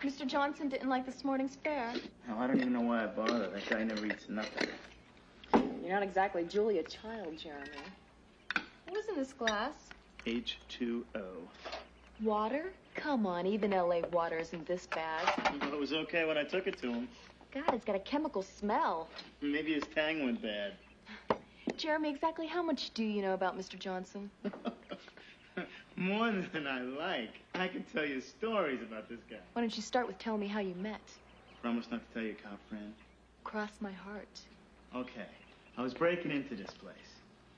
Mr. Johnson didn't like this morning's fare. No, I don't even know why I bother. That guy never eats nothing. You're not exactly Julia Child, Jeremy. What was in this glass? H2O. Water? Come on, even LA water isn't this bad. Well, it was okay when I took it to him. God, it's got a chemical smell. Maybe his tang went bad. Jeremy, exactly how much do you know about Mr. Johnson? More than I like. I can tell you stories about this guy. Why don't you start with telling me how you met? Promise not to tell your cop friend. Cross my heart. Okay. I was breaking into this place.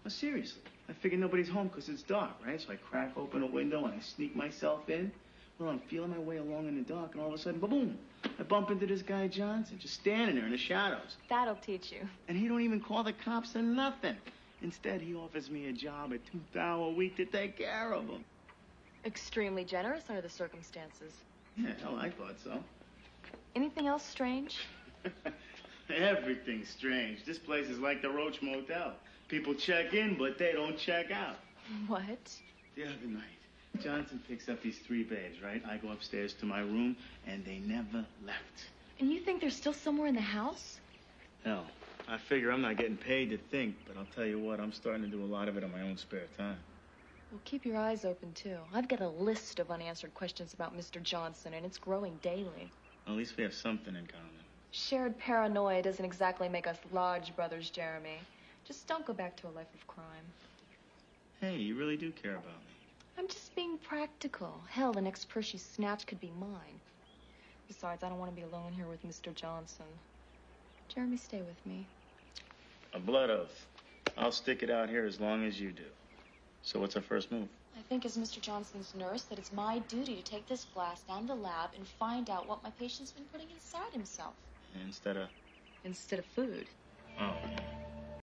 Well, seriously. I figured nobody's home because it's dark, right? So I crack open a window and I sneak myself in. Well, I'm feeling my way along in the dark, and all of a sudden, boom! I bump into this guy Johnson, just standing there in the shadows. That'll teach you. And he don't even call the cops or nothing. Instead, he offers me a job at $2,000 a week to take care of him. Extremely generous under the circumstances. Yeah, hell, I thought so. Anything else strange? Everything's strange. This place is like the Roach Motel. People check in, but they don't check out. What? The other night, Johnson picks up these 3 babes, right? I go upstairs to my room, and they never left. And you think they're still somewhere in the house? Hell, I figure I'm not getting paid to think, but I'll tell you what, I'm starting to do a lot of it on my own spare time. Well, keep your eyes open, too. I've got a list of unanswered questions about Mr. Johnson, and it's growing daily. Well, at least we have something in common. Shared paranoia doesn't exactly make us lodge brothers, Jeremy. Just don't go back to a life of crime. Hey, you really do care about me. I'm just being practical. Hell, the next purse you snatch could be mine. Besides, I don't want to be alone here with Mr. Johnson. Jeremy, stay with me. A blood oath. I'll stick it out here as long as you do. So what's our first move? I think as Mr. Johnson's nurse that it's my duty to take this glass down to the lab and find out what my patient's been putting inside himself. Instead of food. Oh.